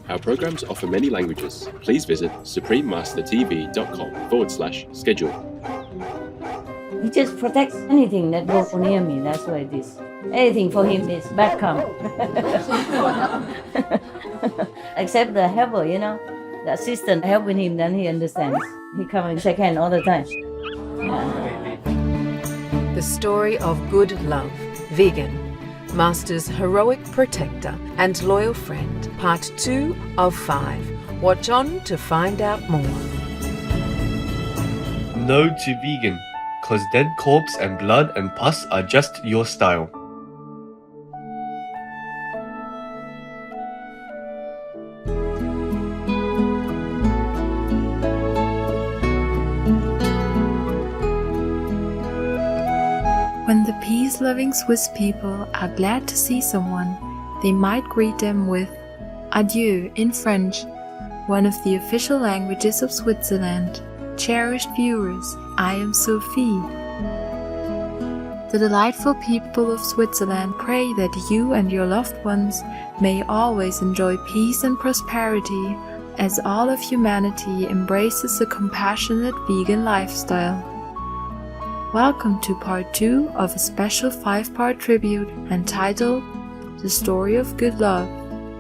Our programs offer many languages. Please visit suprememastertv.com/schedule. He just protects anything that goes near me. That's what it is. Anything for him is bad come. Except the helper, the assistant helping him, then he understands. He come and shake hand all the time. The story of good love, Vegan, Master's heroic protector and loyal friend, part 2 of 5. Watch on to find out more. No to vegan, cause dead corpse and blood and pus are just your style. When the peace-loving Swiss people are glad to see someone, they might greet them with adieu in French, one of the official languages of Switzerland. Cherished viewers, I am Sophie. The delightful people of Switzerland pray that you and your loved ones may always enjoy peace and prosperity as all of humanity embraces a compassionate vegan lifestyle. Welcome to part 2 of a special 5-part tribute entitled The Story of Good Love,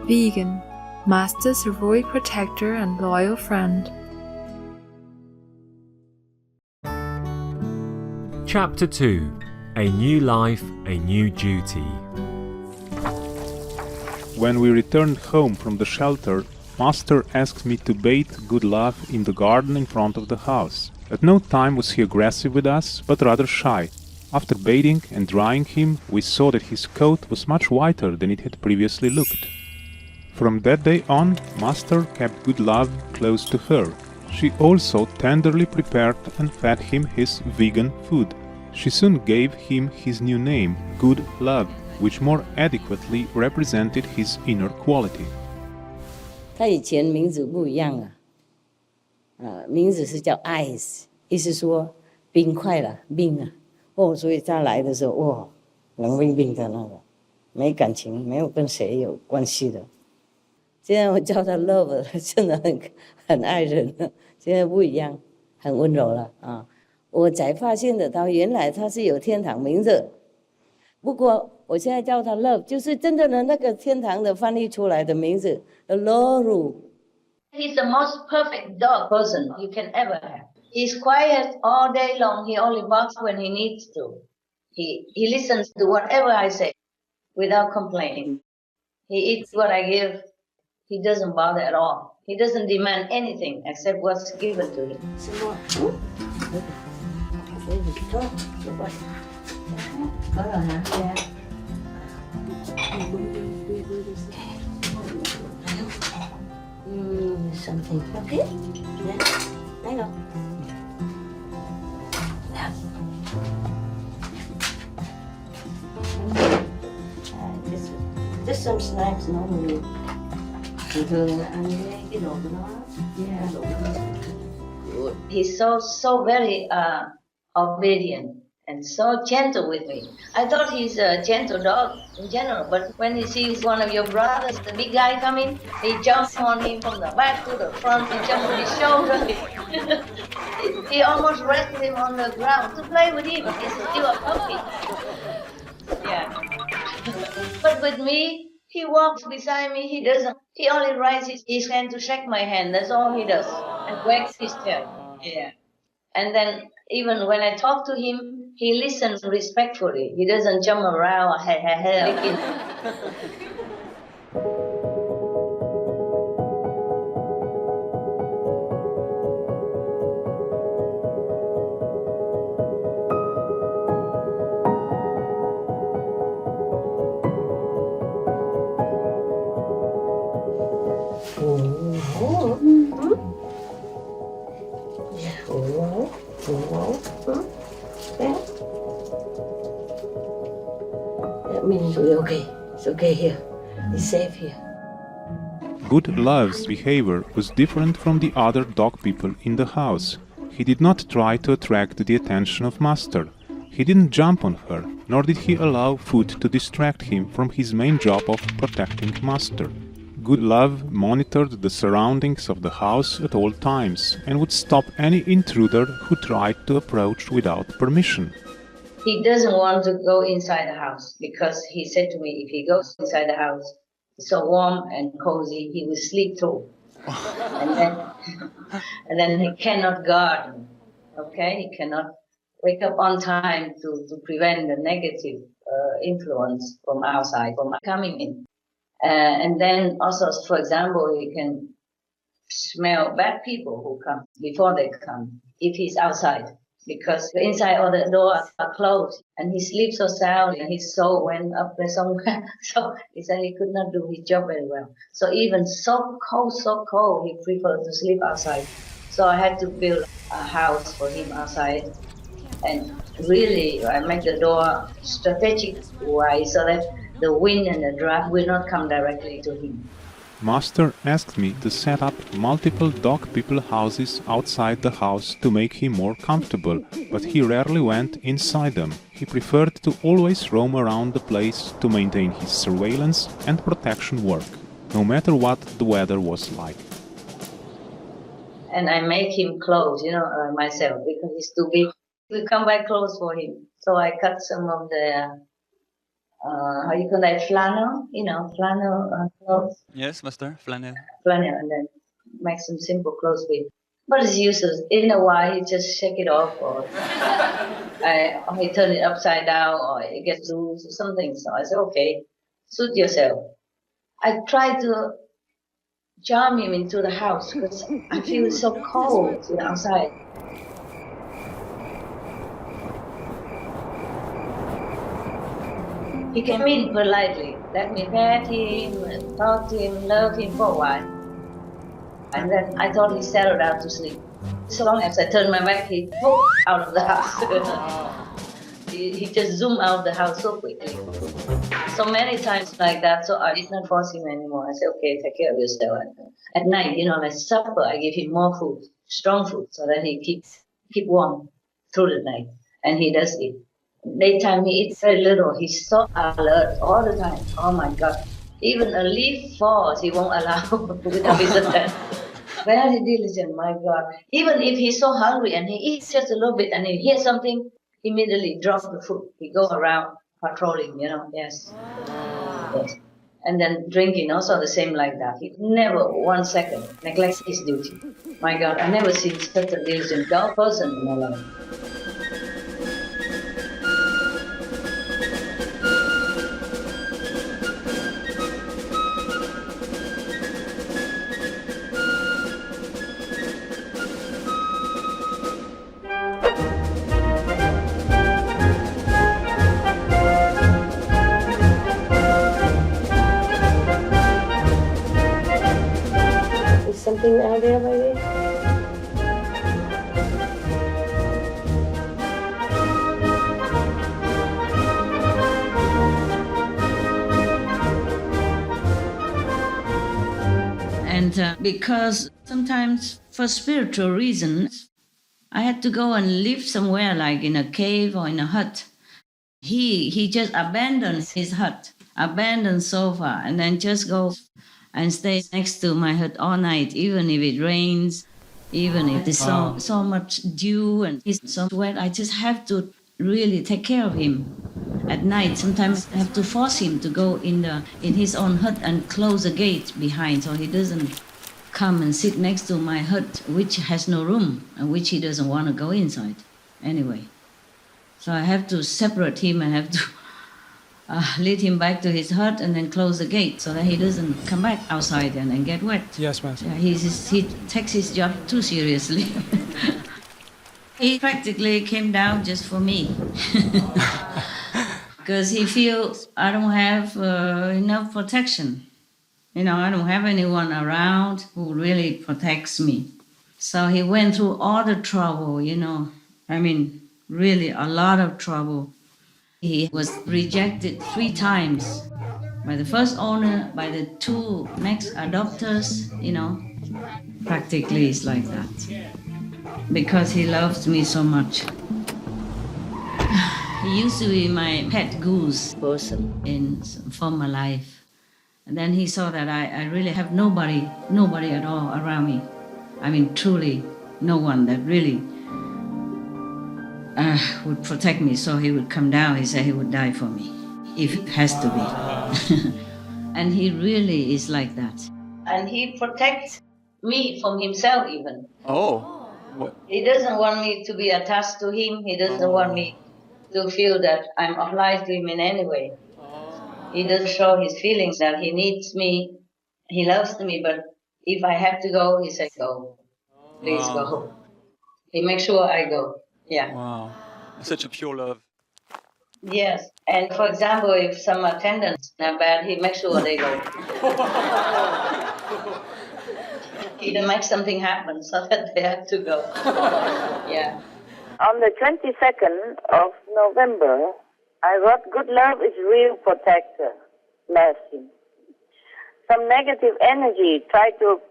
Vegan, Master's heroic protector and loyal friend. Chapter 2. A New Life, a New Duty. When we returned home from the shelter, Master asked me to bathe Good Love in the garden in front of the house. At no time was he aggressive with us, but rather shy. After bathing and drying him, we saw that his coat was much whiter than it had previously looked. From that day on, Master kept Good Love close to her. She also tenderly prepared and fed him his vegan food. She soon gave him his new name, Good Love, which more adequately represented his inner quality. 他以前名字不一样啊。名字是叫 ice， 意思说冰块了，冰啊。所以他来的时候，冷冰冰的那个，没感情，没有跟谁有关系的。现在我叫他 love， 真的很爱人了。现在不一样，很温柔了啊。我才发现得到，原来他是有天堂名字。不过我现在叫他 love， 就是真正的那个天堂的翻译出来的名字 ，Loru。He's the most perfect dog person you can ever have. He's quiet all day long. He only barks when he needs to. He listens to whatever I say without complaining. He eats what I give. He doesn't bother at all. He doesn't demand anything except what's given to him. Something. Okay? Yeah. Hang on. Yeah. Just some snacks normally. He's so very obedient and so gentle with me. I thought he's a gentle dog in general, but when he sees one of your brothers, the big guy coming, he jumps on him from the back to the front, he jumps on his shoulder. He almost rests him on the ground to play with him. He's still a puppy. Yeah. But with me, he walks beside me, he only raises his hand to shake my hand, that's all he does, and wags his tail. Yeah. And then even when I talk to him, he listens respectfully. He doesn't jump around, licking. That means we're okay. It's okay here. It's safe here. Good Love's behavior was different from the other dog people in the house. He did not try to attract the attention of Master. He didn't jump on her, nor did he allow food to distract him from his main job of protecting Master. Good Love monitored the surroundings of the house at all times and would stop any intruder who tried to approach without permission. He doesn't want to go inside the house because he said to me, if he goes inside the house, it's so warm and cozy, he will sleep through. and then he cannot garden, okay? He cannot wake up on time to prevent the negative influence from outside, from coming in. And then also, for example, he can smell bad people who come before they come if he's outside. Because the inside all the doors are closed and he sleeps so soundly and his soul went up there somewhere. So he said he could not do his job very well. So even so cold, he preferred to sleep outside. So I had to build a house for him outside. And really, I make the door strategic wise so that the wind and the draft will not come directly to him. Master asked me to set up multiple dog people houses outside the house to make him more comfortable, but he rarely went inside them. He preferred to always roam around the place to maintain his surveillance and protection work, no matter what the weather was like. And I make him clothes, myself, because he's too big. We come buy clothes for him. So I cut some of the how you call that, flannel, flannel clothes. Yes, Master, flannel. Flannel, and then make some simple clothes with. But it's useless. In a while, he just shake it off, or he turn it upside down, or it gets loose, or something. So I said, okay, suit yourself. I try to charm him into the house because I feel so cold outside. He came in politely, let me pet him, talk to him, love him for a while. And then I thought he settled down to sleep. So long as I turned my back, he popped out of the house. he just zoomed out of the house so quickly. So many times like that, so I did not force him anymore. I said, okay, take care of yourself. At night, like supper, I give him more food, strong food, so that he keep warm through the night. And he does it. Daytime he eats very little. He's so alert all the time. Oh my God! Even a leaf falls, he won't allow without his attention. Very diligent, my God. Even if he's so hungry and he eats just a little bit and he hears something, immediately drop the food. He go around patrolling, yes. Yes. And then drinking also the same like that. He never 1 second neglects his duty. My God, I never seen such a diligent dog person in my life. Something out there, maybe? And because sometimes for spiritual reasons, I had to go and live somewhere like in a cave or in a hut. He just abandoned his hut, abandoned sofa, and then just go and stay next to my hut all night, even if it rains, even if there's so much dew and he's so wet. I just have to really take care of him at night. Sometimes I have to force him to go in his own hut and close the gate behind so he doesn't come and sit next to my hut, which has no room and which he doesn't want to go inside anyway. So I have to separate him and have to lead him back to his hut and then close the gate so that he doesn't come back outside and get wet. Yes, Master. Yeah, he takes his job too seriously. He practically came down just for me. Because he feels I don't have enough protection. I don't have anyone around who really protects me. So he went through all the trouble, really a lot of trouble. He was rejected 3 times by the first owner, by the 2 next adopters, Practically it's like that. Because he loves me so much. He used to be my pet goose person in former life. And then he saw that I really have nobody at all around me. I mean, truly no one that really would protect me. So he would come down. He said he would die for me, if it has to be. And he really is like that. And he protects me from himself even. Oh. What? He doesn't want me to be attached to him. He doesn't want me to feel that I'm obliged to him in any way. He doesn't show his feelings that he needs me. He loves me, but if I have to go, he says, go. Please go. He makes sure I go. Yeah. Wow. Such a pure love. Yes. And for example, if some attendants are bad, he makes sure they go. He makes something happen so that they have to go. Yeah. On the 22nd of November, I wrote, good love is real protector, lasting. Some negative energy tried to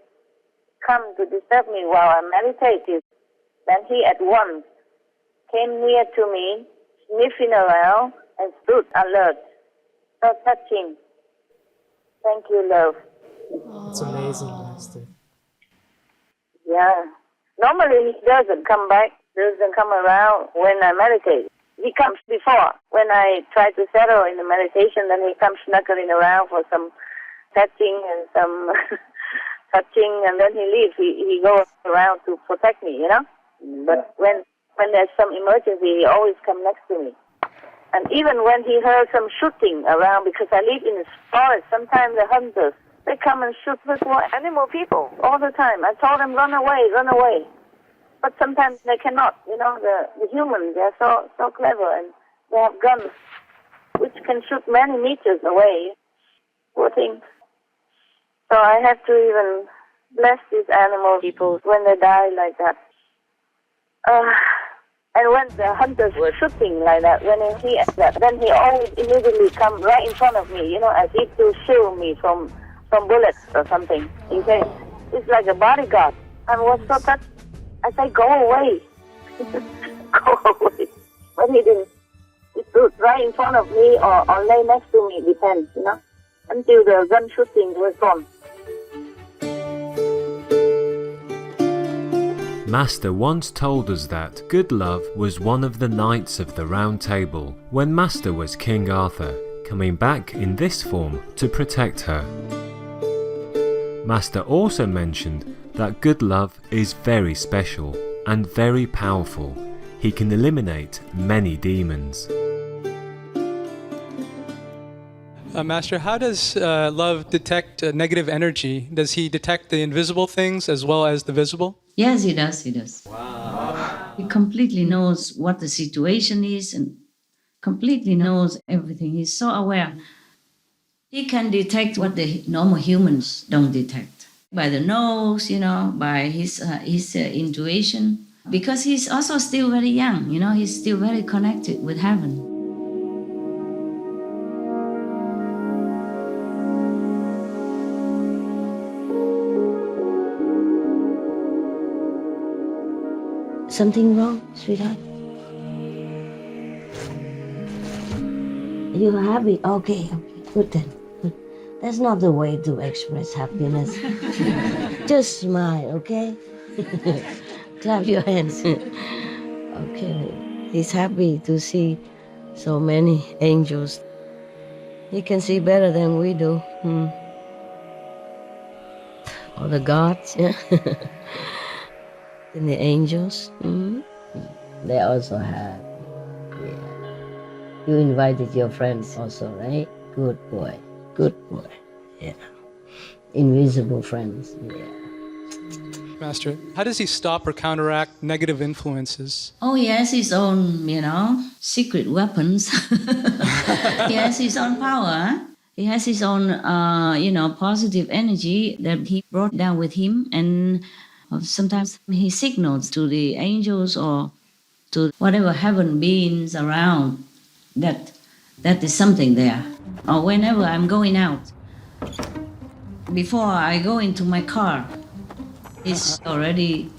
come to disturb me while I meditated. Then he at once came near to me, sniffing around, and stood alert. So touching. Thank you, love. It's amazing, Master. Yeah. Normally he doesn't come back, doesn't come around when I meditate. He comes before. When I try to settle in the meditation, then he comes snuggling around for some touching and some touching, and then he leaves. He goes around to protect me, you know? But when there's some emergency, he always comes next to me. And even when he heard some shooting around, because I live in the forest, sometimes the hunters, they come and shoot little animal people all the time. I told them, run away, run away. But sometimes they cannot, you know, the humans, they're so clever, and they have guns which can shoot many meters away. Poor things. So I have to even bless these animal people when they die like that. And when the hunters were shooting like that, when he hears that, then he always immediately come right in front of me, you know, as if to shield me from bullets or something. He says, it's like a bodyguard. I was so touched. I say, go away. Go away. But he didn't. He stood right in front of me or lay next to me, depends, you know, until the gun shooting was gone. Master once told us that good love was one of the knights of the Round Table when Master was King Arthur, coming back in this form to protect her. Master also mentioned that good love is very special and very powerful. He can eliminate many demons. Master, how does love detect negative energy? Does he detect the invisible things as well as the visible? Yes, he does. He does. Wow. He completely knows what the situation is and completely knows everything. He's so aware. He can detect what the normal humans don't detect. By the nose, you know, by his intuition. Because he's also still very young, you know, he's still very connected with heaven. Something wrong, sweetheart? You're happy? Okay, good then. Good. That's not the way to express happiness. Just smile, okay? Clap your hands. Okay. He's happy to see so many angels. He can see better than we do. All the gods, yeah. And the angels, they also have. Yeah. You invited your friends also, right? Good boy. Good boy. Yeah. Invisible friends. Yeah. Master, how does he stop or counteract negative influences? Oh, he has his own, you know, secret weapons. He has his own power. He has his own, you know, positive energy that he brought down with him. And sometimes he signals to the angels or to whatever heaven beings around that is something there. Or whenever I'm going out, before I go into my car, he's already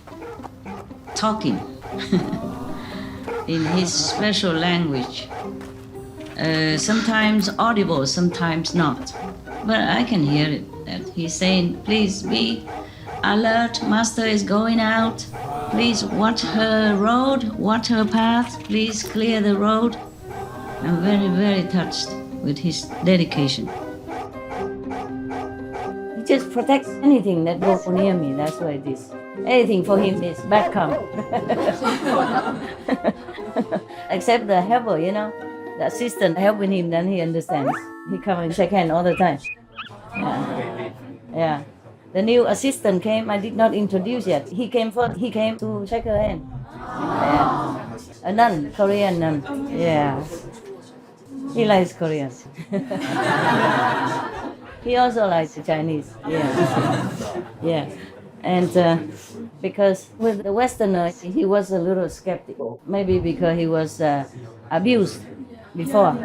talking in his special language. Sometimes audible, sometimes not. but I can hear it. That he's saying, please be alert, Master is going out. Please watch her road, watch her path. Please clear the road. I'm very, very touched with his dedication. He just protects anything that goes near me. That's what it is. Anything for him is bad karma. Except the helper, the assistant helping him, then he understands. He come and shake hand all the time. Yeah. The new assistant came, I did not introduce yet. He came first, he came to shake her hand. Yeah. A nun, Korean nun. Yeah. He likes Koreans. He also likes the Chinese. Yeah. And because with the Westerners, he was a little skeptical. Maybe because he was abused before,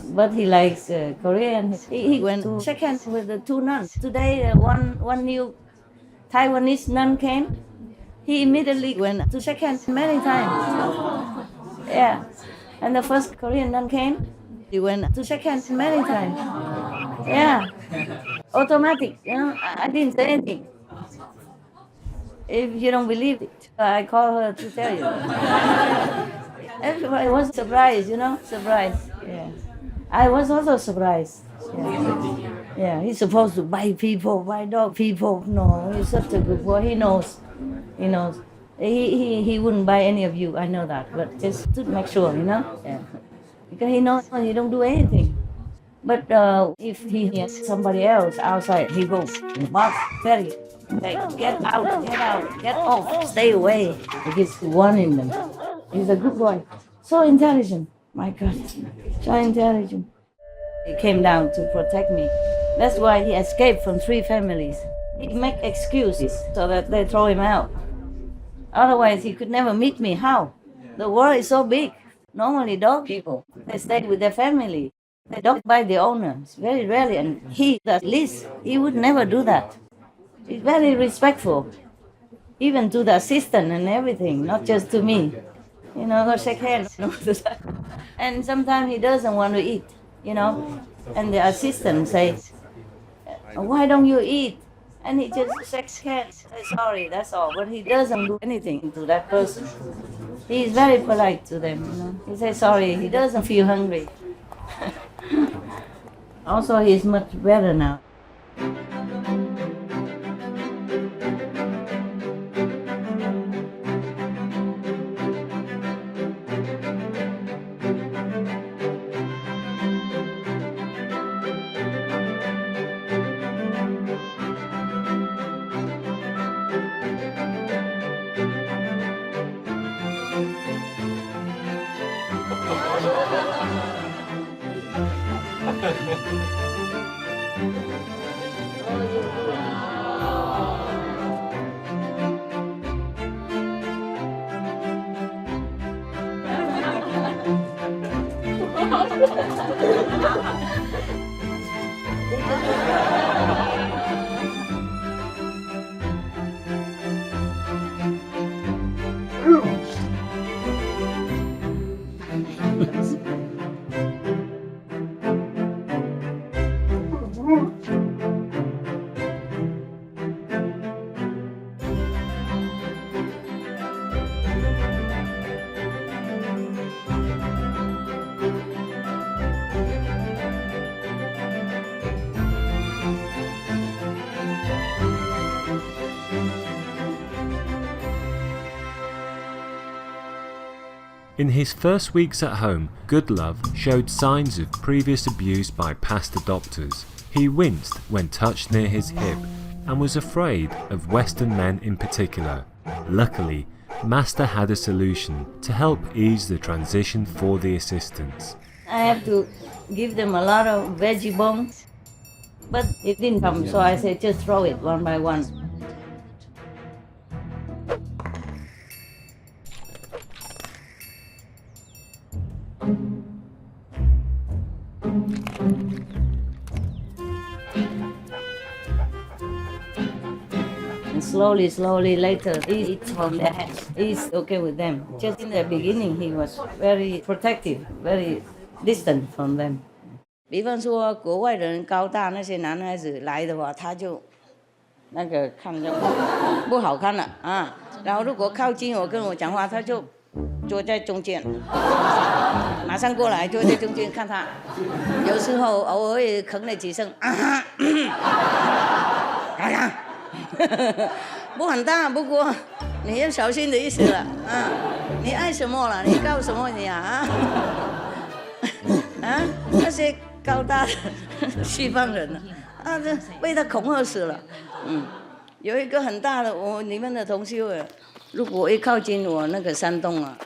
But he likes Korean. He went to shake hands with the two nuns. Today, one new Taiwanese nun came. He immediately went to shake hands many times. Yeah. And the first Korean nun came. He went to shake hands many times. Yeah. Automatic, I didn't say anything. If you don't believe it, I call her to tell you. Everybody was surprised, surprised. Yeah. I was also surprised. Yeah. He's supposed to bite people, bite dog people. No, he's such a good boy. He knows. He wouldn't bite any of you. I know that, but just to make sure, Yeah. Because he knows you don't do anything. But if he hears somebody else outside, he goes, bark, very. Like, get out, get off, stay away. He keeps warning them. He's a good boy. So intelligent. My God. So intelligent. He came down to protect me. That's why he escaped from 3 families. He make excuses so that they throw him out. Otherwise, he could never meet me. How? The world is so big. Normally, dog people, they stay with their family. They don't bite the owner. It's very rarely. And he, at least, he would never do that. He's very respectful, even to the assistant and everything, not just to me. Go shake hands. And sometimes he doesn't want to eat, And the assistant says, why don't you eat? And he just shakes hands, says sorry, that's all. But he doesn't do anything to that person. He is very polite to them, He says sorry, he doesn't feel hungry. Also, he's much better now. In his first weeks at home, Goodlove showed signs of previous abuse by past adopters. He winced when touched near his hip and was afraid of Western men in particular. Luckily, Master had a solution to help ease the transition for the assistants. I have to give them a lot of veggie bones, but it didn't come, so I said just throw it one by one. And slowly later, he eats from their hands. He's okay with them. Just in the beginning, he was very protective, very distant from them. 比方说国外的人高大那些男孩子来的话，他就那个看着不好看了啊。然后如果靠近我跟我讲话，他就坐在中间，马上过来坐在中间看他。有时候偶尔也吭了几声啊，不很大，不过你要小心的意思了啊！你爱什么了？你告什么你啊？啊，那些高大的西方人啊，这被他恐吓死了。有一个很大的，你们的同学，如果一靠近我那个山洞啊，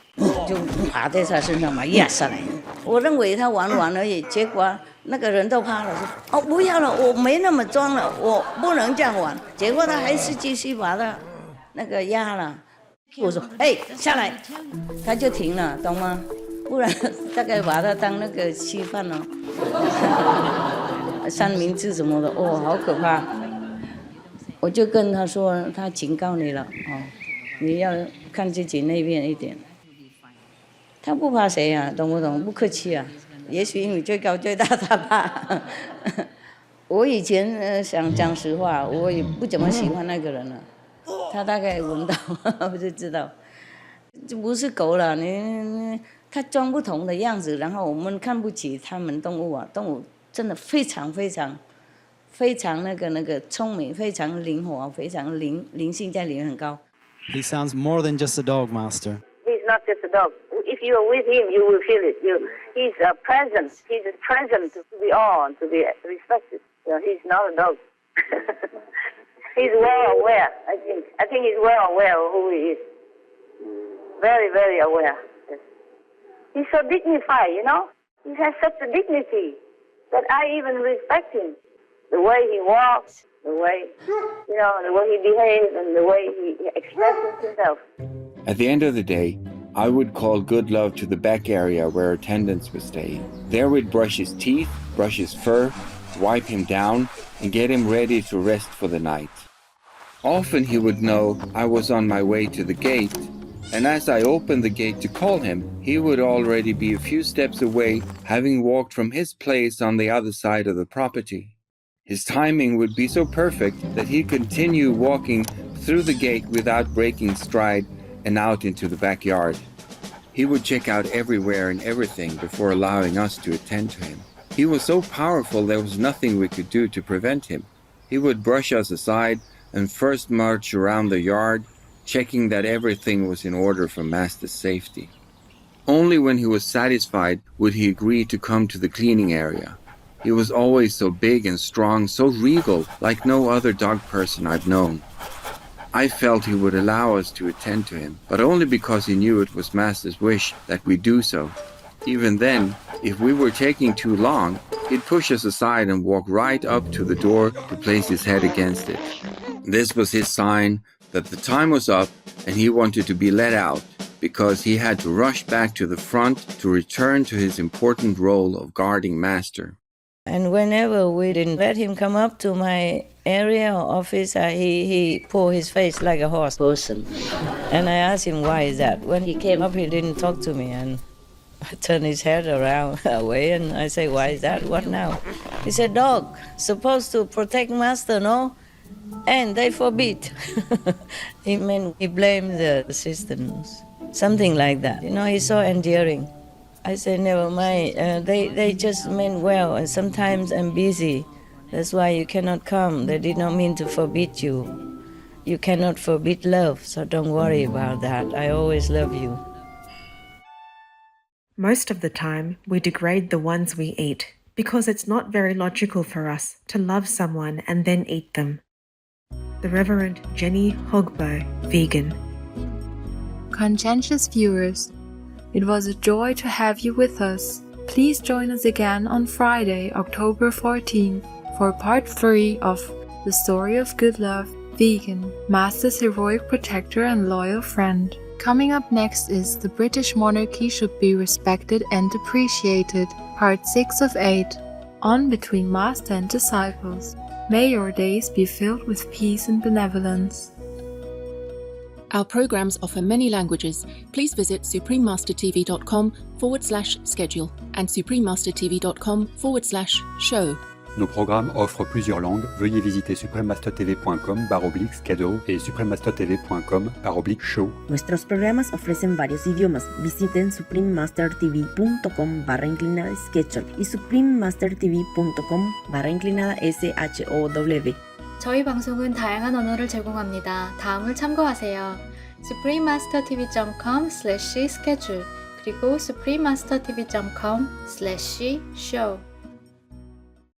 就爬在他身上嘛压下来。我认为他玩玩而已，结果那个人都怕了，说哦不要了，我没那么装了，我不能这样玩。结果他还是继续把他那个压了。我说哎下来，他就停了，懂吗？不然大概把他当那个稀饭了。三明治什么的，好可怕。我就跟他说，他警告你了你要看自己那边一点。他不怕谁啊，懂不懂？不客气啊。也许因为最高最大他怕。我以前想讲实话，我也不怎么喜欢那个人了。他大概闻到，我就知道，这不是狗了。他装不同的样子，然后我们看不起他们动物啊。动物真的非常非常非常那个聪明，非常灵活，非常灵性在里面很高。He sounds more than just a dog, Master. He's not just a dog. If you're with him, you will feel it. He's a present. He's a present to be awe, to be respected. He's not a dog. He's well aware, I think. I think he's well aware of who he is. Very, very aware. Yes. He's so dignified, He has such a dignity that I even respect him. The way he walks, the way, the way he behaves and the way he expresses himself. At the end of the day, I would call Good Love to the back area where attendants were staying. There we'd brush his teeth, brush his fur, wipe him down, and get him ready to rest for the night. Often he would know I was on my way to the gate, and as I opened the gate to call him, he would already be a few steps away, having walked from his place on the other side of the property. His timing would be so perfect that he'd continue walking through the gate without breaking stride and out into the backyard. He would check out everywhere and everything before allowing us to attend to him. He was so powerful there was nothing we could do to prevent him. He would brush us aside and first march around the yard, checking that everything was in order for Master's safety. Only when he was satisfied would he agree to come to the cleaning area. He was always so big and strong, so regal, like no other dog person I've known. I felt he would allow us to attend to him, but only because he knew it was Master's wish that we do so. Even then, if we were taking too long, he'd push us aside and walk right up to the door to place his head against it. This was his sign that the time was up and he wanted to be let out, because he had to rush back to the front to return to his important role of guarding Master. And whenever we didn't let him come up to my area or office, he pulled his face like a horse person. And I asked him, why is that? When he came up, he didn't talk to me. And I turned his head around away and I say, why is that? What now? He said, dog, supposed to protect Master, no? And they forbid. He blamed the assistants. Something like that. He's so endearing. I said, never mind. They just meant well, and sometimes I'm busy. That's why you cannot come. They did not mean to forbid you. You cannot forbid love, so don't worry about that. I always love you. Most of the time, we degrade the ones we eat because it's not very logical for us to love someone and then eat them. The Reverend Jenny Hogbo, vegan. Conscientious viewers, it was a joy to have you with us. Please join us again on Friday, October 14th for part 3 of The Story of Good Love, Vegan, Master's heroic protector and loyal friend. Coming up next is The British Monarchy Should Be Respected and Appreciated, part 6 of 8, on between Master and disciples. May your days be filled with peace and benevolence. Our programs offer many languages. Please visit suprememastertv.com/schedule and suprememastertv.com/show. Nos programmes offrent plusieurs langues. Veuillez visiter suprememastertv.com/schedule et suprememastertv.com/show. Nuestros programas ofrecen varios idiomas. Visiten suprememastertv.com/schedule y suprememastertv.com/show. 저희 방송은 다양한 언어를 제공합니다. 다음을 참고하세요. suprememastertv.com/schedule 그리고 suprememastertv.com/show